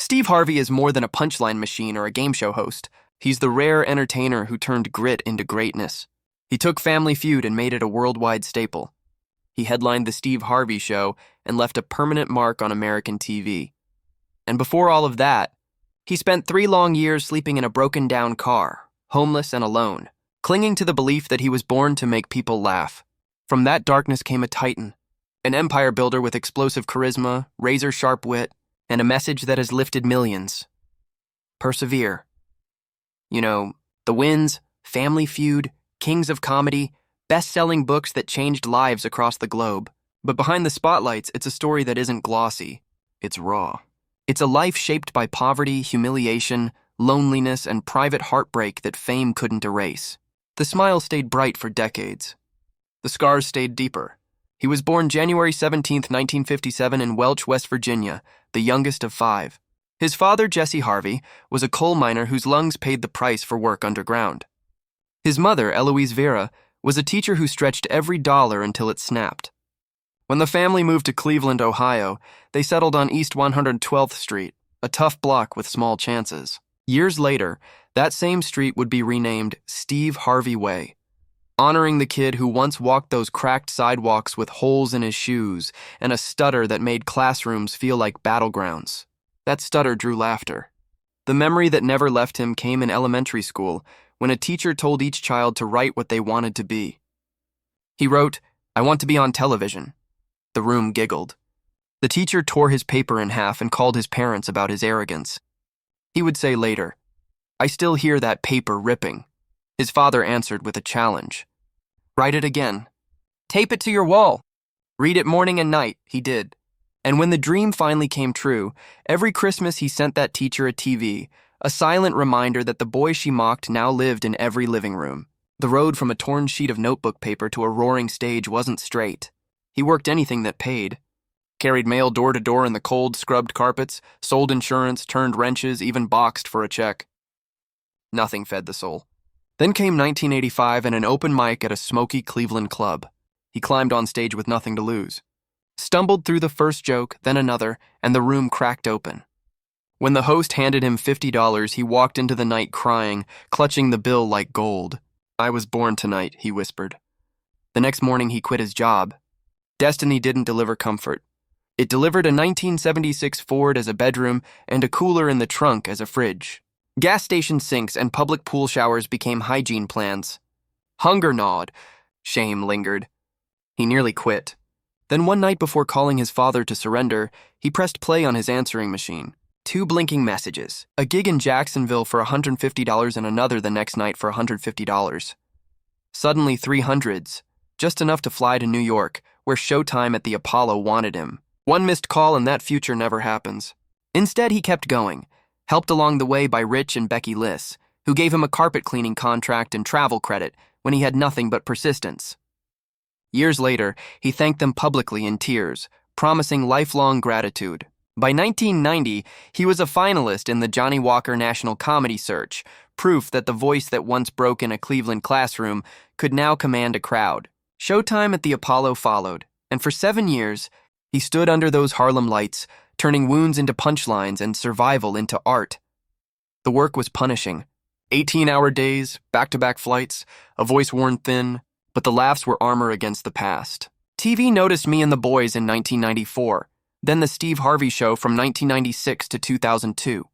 Steve Harvey is more than a punchline machine or a game show host. He's the rare entertainer who turned grit into greatness. He took Family Feud and made it a worldwide staple. He headlined The Steve Harvey Show and left a permanent mark on American TV. And before all of that, he spent 3 long years sleeping in a broken-down car, homeless and alone, clinging to the belief that he was born to make people laugh. From that darkness came a titan, an empire builder with explosive charisma, razor-sharp wit, and a message that has lifted millions. Persevere. You know, The Wins, Family Feud, Kings of Comedy, best-selling books that changed lives across the globe. But behind the spotlights, it's a story that isn't glossy. It's raw. It's a life shaped by poverty, humiliation, loneliness, and private heartbreak that fame couldn't erase. The smile stayed bright for decades. The scars stayed deeper. He was born January 17, 1957 in Welch, West Virginia, the youngest of 5. His father, Jesse Harvey, was a coal miner whose lungs paid the price for work underground. His mother, Eloise Vera, was a teacher who stretched every dollar until it snapped. When the family moved to Cleveland, Ohio, they settled on East 112th Street, a tough block with small chances. Years later, that same street would be renamed Steve Harvey Way, honoring the kid who once walked those cracked sidewalks with holes in his shoes and a stutter that made classrooms feel like battlegrounds. That stutter drew laughter. The memory that never left him came in elementary school, when a teacher told each child to write what they wanted to be. He wrote, "I want to be on television." The room giggled. The teacher tore his paper in half and called his parents about his arrogance. He would say later, "I still hear that paper ripping." His father answered with a challenge. "Write it again. Tape it to your wall. Read it morning and night." He did. And when the dream finally came true, every Christmas he sent that teacher a TV, a silent reminder that the boy she mocked now lived in every living room. The road from a torn sheet of notebook paper to a roaring stage wasn't straight. He worked anything that paid. Carried mail door to door in the cold, scrubbed carpets, sold insurance, turned wrenches, even boxed for a check. Nothing fed the soul. Then came 1985 and an open mic at a smoky Cleveland club. He climbed on stage with nothing to lose. Stumbled through the first joke, then another, and the room cracked open. When the host handed him $50, he walked into the night crying, clutching the bill like gold. "I was born tonight," he whispered. The next morning he quit his job. Destiny didn't deliver comfort. It delivered a 1976 Ford as a bedroom and a cooler in the trunk as a fridge. Gas station sinks and public pool showers became hygiene plans. Hunger gnawed. Shame lingered. He nearly quit. Then one night before calling his father to surrender, he pressed play on his answering machine. 2 blinking messages, a gig in Jacksonville for $150 and another the next night for $150. Suddenly 300s, just enough to fly to New York, where Showtime at the Apollo wanted him. One missed call and that future never happens. Instead, he kept going, helped along the way by Rich and Becky Liss, who gave him a carpet cleaning contract and travel credit when he had nothing but persistence. Years later, he thanked them publicly in tears, promising lifelong gratitude. By 1990, he was a finalist in the Johnny Walker National Comedy Search, proof that the voice that once broke in a Cleveland classroom could now command a crowd. Showtime at the Apollo followed, and for 7 years, he stood under those Harlem lights, turning wounds into punchlines and survival into art. The work was punishing. 18-hour days, back-to-back flights, a voice worn thin, but the laughs were armor against the past. TV noticed Me and the Boys in 1994, then The Steve Harvey Show from 1996 to 2002.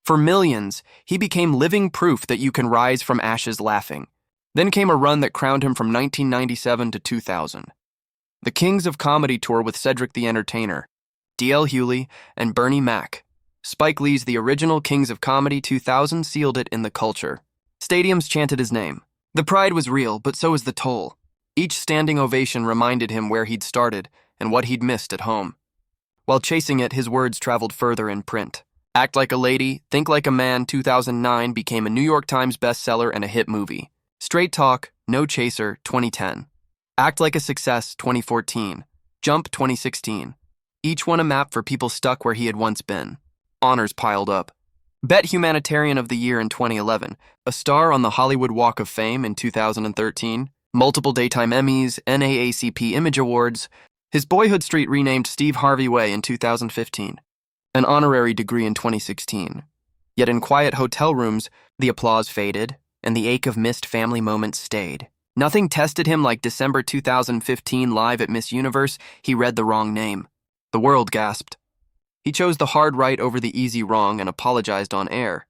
For millions, he became living proof that you can rise from ashes laughing. Then came a run that crowned him from 1997 to 2000. The Kings of Comedy tour with Cedric the Entertainer, D.L. Hewley, and Bernie Mac. Spike Lee's The Original Kings of Comedy 2000 sealed it in the culture. Stadiums chanted his name. The pride was real, but so was the toll. Each standing ovation reminded him where he'd started and what he'd missed at home. While chasing it, his words traveled further in print. Act Like a Lady, Think Like a Man 2009 became a New York Times bestseller and a hit movie. Straight Talk, No Chaser 2010. Act Like a Success 2014. Jump 2016. Each one a map for people stuck where he had once been. Honors piled up. Bet Humanitarian of the Year in 2011, a star on the Hollywood Walk of Fame in 2013, multiple Daytime Emmys, NAACP Image Awards, his boyhood street renamed Steve Harvey Way in 2015. an honorary degree in 2016. Yet in quiet hotel rooms, the applause faded, and the ache of missed family moments stayed. Nothing tested him like December 2015 live at Miss Universe. He read the wrong name. The world gasped. He chose the hard right over the easy wrong and apologized on air.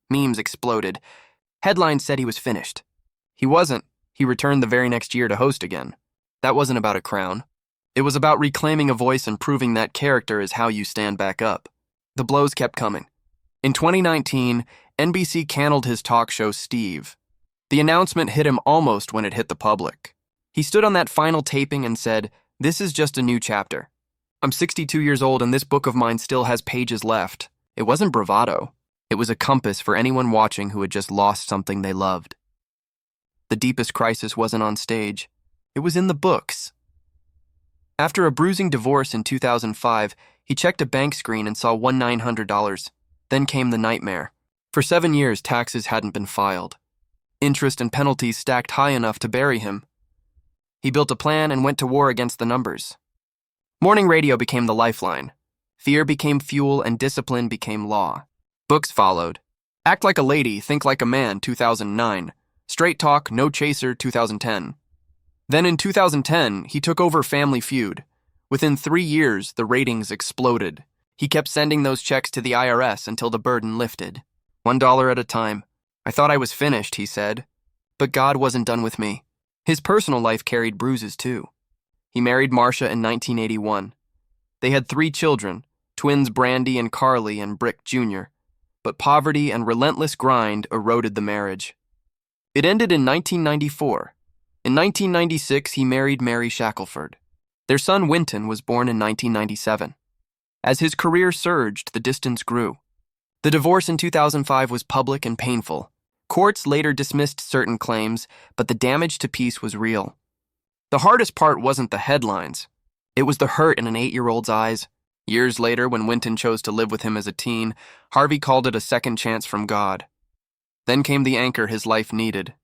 Memes exploded. Headlines said he was finished. He wasn't. He returned the very next year to host again. That wasn't about a crown. It was about reclaiming a voice and proving that character is how you stand back up. The blows kept coming. In 2019, NBC canceled his talk show Steve. The announcement hit him almost when it hit the public. He stood on that final taping and said, "This is just a new chapter. I'm 62 years old and this book of mine still has pages left." It wasn't bravado. It was a compass for anyone watching who had just lost something they loved. The deepest crisis wasn't on stage. It was in the books. After a bruising divorce in 2005, he checked a bank screen and saw $1,900. Then came the nightmare. For 7 years, taxes hadn't been filed. Interest and penalties stacked high enough to bury him. He built a plan and went to war against the numbers. Morning radio became the lifeline. Fear became fuel and discipline became law. Books followed. Act Like a Lady, Think Like a Man, 2009. Straight Talk, No Chaser, 2010. Then in 2010, he took over Family Feud. Within 3 years, the ratings exploded. He kept sending those checks to the IRS until the burden lifted. $1 at a time. "I thought I was finished," he said. But God wasn't done with me. His personal life carried bruises too. He married Marcia in 1981. They had 3 children, twins Brandy and Carly and Brick Jr., but poverty and relentless grind eroded the marriage. It ended in 1994. In 1996, he married Mary Shackelford. Their son Winton was born in 1997. As his career surged, the distance grew. The divorce in 2005 was public and painful. Courts later dismissed certain claims, but the damage to peace was real. The hardest part wasn't the headlines. It was the hurt in an 8-year-old's eyes. Years later, when Winton chose to live with him as a teen, Harvey called it a second chance from God. Then came the anchor his life needed.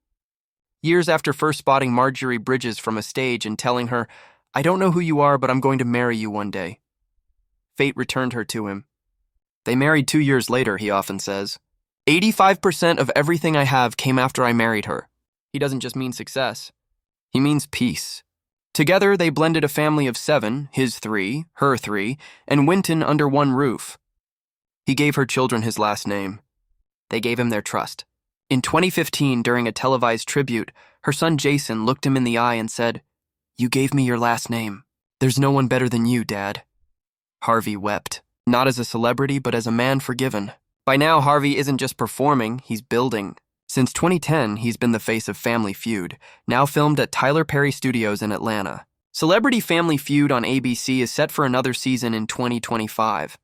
Years after first spotting Marjorie Bridges from a stage and telling her, "I don't know who you are, but I'm going to marry you one day," fate returned her to him. They married 2 years later, he often says. 85% of everything I have came after I married her. He doesn't just mean success. He means peace. Together, they blended a family of 7, his 3, her 3, and Winton under one roof. He gave her children his last name. They gave him their trust. In 2015, during a televised tribute, her son Jason looked him in the eye and said, "You gave me your last name. There's no one better than you, Dad." Harvey wept, not as a celebrity, but as a man forgiven. By now, Harvey isn't just performing, he's building. Since 2010, he's been the face of Family Feud, now filmed at Tyler Perry Studios in Atlanta. Celebrity Family Feud on ABC is set for another season in 2025.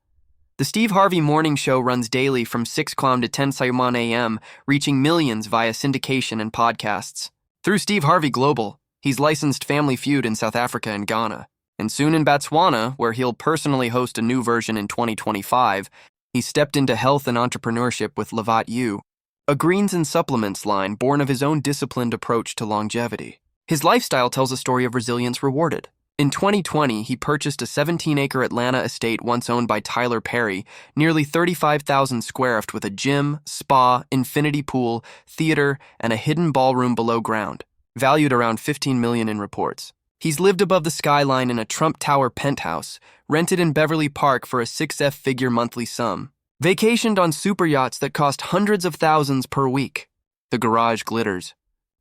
The Steve Harvey Morning Show runs daily from 6 p.m. to 10 a.m., reaching millions via syndication and podcasts. Through Steve Harvey Global, he's licensed Family Feud in South Africa and Ghana. And soon in Botswana, where he'll personally host a new version in 2025, he stepped into health and entrepreneurship with Lavat U, a greens and supplements line born of his own disciplined approach to longevity. His lifestyle tells a story of resilience rewarded. In 2020, he purchased a 17-acre Atlanta estate once owned by Tyler Perry, nearly 35,000 square feet with a gym, spa, infinity pool, theater, and a hidden ballroom below ground, valued around $15 million in reports. He's lived above the skyline in a Trump Tower penthouse, rented in Beverly Park for a 6-figure monthly sum, vacationed on super yachts that cost hundreds of thousands per week. The garage glitters.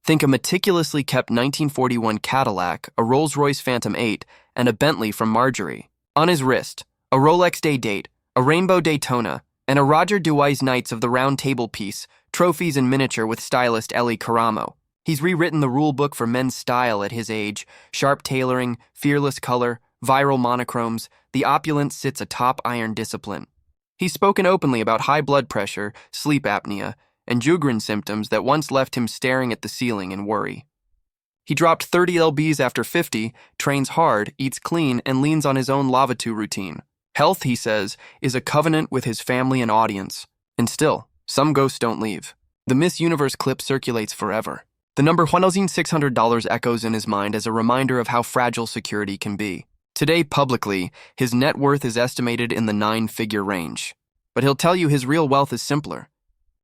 Think a meticulously kept 1941 Cadillac, a Rolls-Royce Phantom 8, and a Bentley from Marjorie. On his wrist, a Rolex Day Date, a Rainbow Daytona, and a Roger Duwais Knights of the Round Table piece, trophies in miniature with stylist Ellie Caramo. He's rewritten the rule book for men's style at his age: sharp tailoring, fearless color, viral monochromes. The opulence sits atop iron discipline. He's spoken openly about high blood pressure, sleep apnea, and Sjogren symptoms that once left him staring at the ceiling in worry. He dropped 30 lbs after 50, trains hard, eats clean, and leans on his own Lavatu routine. Health, he says, is a covenant with his family and audience. And still, some ghosts don't leave. The Miss Universe clip circulates forever. The number $1,600 echoes in his mind as a reminder of how fragile security can be. Today, publicly, his net worth is estimated in the 9-figure range. But he'll tell you his real wealth is simpler.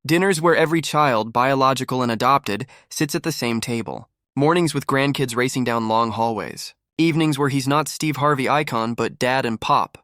Dinners where every child, biological and adopted, sits at the same table. Mornings with grandkids racing down long hallways. Evenings where he's not Steve Harvey icon, but dad and pop.